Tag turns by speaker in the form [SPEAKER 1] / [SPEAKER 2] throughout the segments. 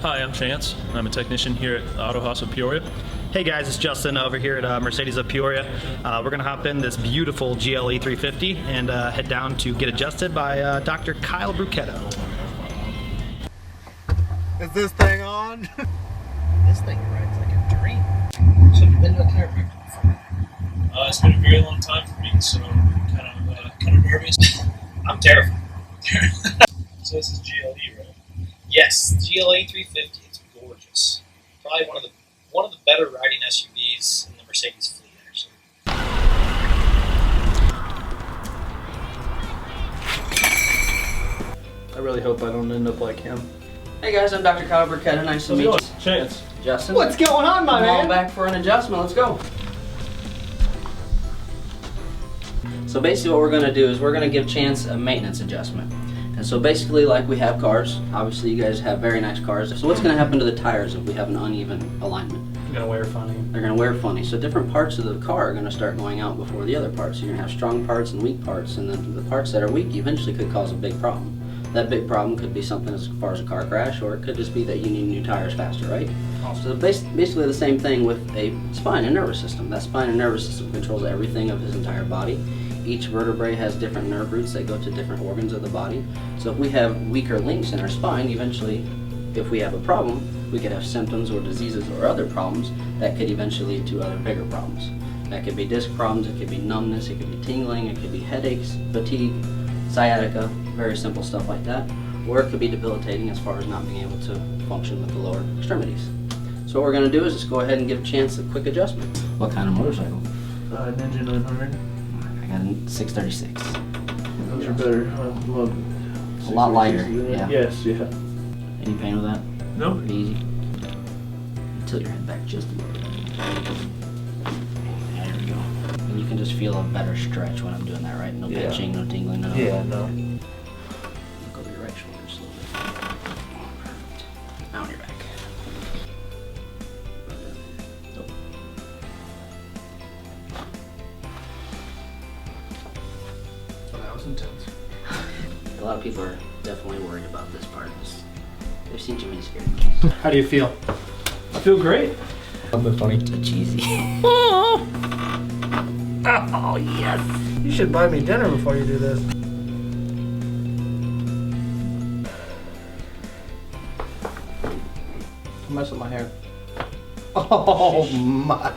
[SPEAKER 1] Hi, I'm Chance. I'm a technician here at Auto House of Peoria.
[SPEAKER 2] Hey guys, it's Justin over here at Mercedes of Peoria. We're going to hop in this beautiful GLE 350 and head down to get adjusted by Dr. Kyle Bruketa.
[SPEAKER 3] Is this thing on?
[SPEAKER 4] This thing rides like a dream. So have you been to a chiropractor before?
[SPEAKER 1] It's been a very long time for me, so I'm kind of nervous.
[SPEAKER 4] I'm terrified.
[SPEAKER 1] So this is GLE, right?
[SPEAKER 4] Yes, GLE 350. It's gorgeous. Probably one of the better riding SUVs in the Mercedes fleet, actually.
[SPEAKER 2] I really hope I don't end up like him.
[SPEAKER 5] Hey guys, I'm Dr. Kyle Bruketa. Nice to meet you.
[SPEAKER 1] Chance.
[SPEAKER 5] Justin.
[SPEAKER 2] What's going on, my
[SPEAKER 5] Come on
[SPEAKER 2] man?
[SPEAKER 5] back for an adjustment. Let's go. So basically what we're going to do is we're going to give Chance a maintenance adjustment. And so basically like we have cars, obviously you guys have very nice cars. So what's going to happen to the tires if we have an uneven alignment?
[SPEAKER 2] You're going to wear funny.
[SPEAKER 5] They're going to wear funny. So different parts of the car are going to start going out before the other parts. So you're going to have strong parts and weak parts, and then the parts that are weak eventually could cause a big problem. That big problem could be something as far as a car crash, or it could just be that you need new tires faster, right? So basically the same thing with a spine and nervous system. That spine and nervous system controls everything of his entire body. Each vertebrae has different nerve roots that go to different organs of the body. So if we have weaker links in our spine, eventually, if we have a problem, we could have symptoms or diseases or other problems that could eventually lead to other bigger problems. That could be disc problems, it could be numbness, it could be tingling, it could be headaches, fatigue, sciatica, very simple stuff like that. Or it could be debilitating as far as not being able to function with the lower extremities. So what we're going to do is just go ahead and give Chance a quick adjustment. What kind of motorcycle?
[SPEAKER 3] Ninja 900.
[SPEAKER 5] I got a 636.
[SPEAKER 3] Those are better.
[SPEAKER 5] A lot lighter, yeah.
[SPEAKER 3] Yes, yeah.
[SPEAKER 5] Any pain with that?
[SPEAKER 3] No.
[SPEAKER 5] Pretty easy. Tilt your head back just a little bit. There we go. And you can just feel a better stretch when I'm doing that, right? No
[SPEAKER 3] Yeah.
[SPEAKER 5] pinching, no tingling, no.
[SPEAKER 3] Yeah, no.
[SPEAKER 5] Look over your right shoulder just a little bit. Now on your back. Nope.
[SPEAKER 2] Oh, that was intense.
[SPEAKER 5] A lot of people are definitely worried about this part. They've seen too many scary movies.
[SPEAKER 2] How do you feel?
[SPEAKER 3] I feel great.
[SPEAKER 2] Something funny.
[SPEAKER 5] Too cheesy.
[SPEAKER 2] Oh, yes.
[SPEAKER 3] You should buy me dinner before you do this.
[SPEAKER 2] Don't mess with my hair. Oh my.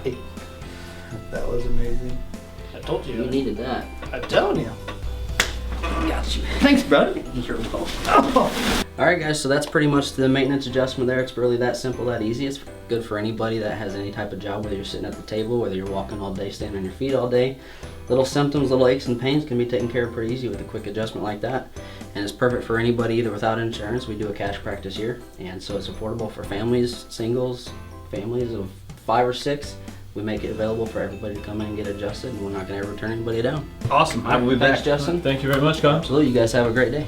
[SPEAKER 3] That was amazing.
[SPEAKER 2] I told
[SPEAKER 5] You needed that.
[SPEAKER 2] I'm telling you.
[SPEAKER 5] Got you.
[SPEAKER 2] Thanks, brother.
[SPEAKER 5] You're welcome.
[SPEAKER 2] Oh.
[SPEAKER 5] Alright guys, so that's pretty much the maintenance adjustment there. It's really that simple, that easy. It's good for anybody that has any type of job, whether you're sitting at the table, whether you're walking all day, standing on your feet all day. Little symptoms, little aches and pains can be taken care of pretty easy with a quick adjustment like that. And it's perfect for anybody either without insurance. We do a cash practice here, and so it's affordable for families, singles, families of 5 or 6. We make it available for everybody to come in and get adjusted, and we're not going to ever turn anybody down.
[SPEAKER 2] Awesome. I will be back.
[SPEAKER 5] Thanks, Justin.
[SPEAKER 1] Thank you very much, Kyle.
[SPEAKER 5] Absolutely. You guys have a great day.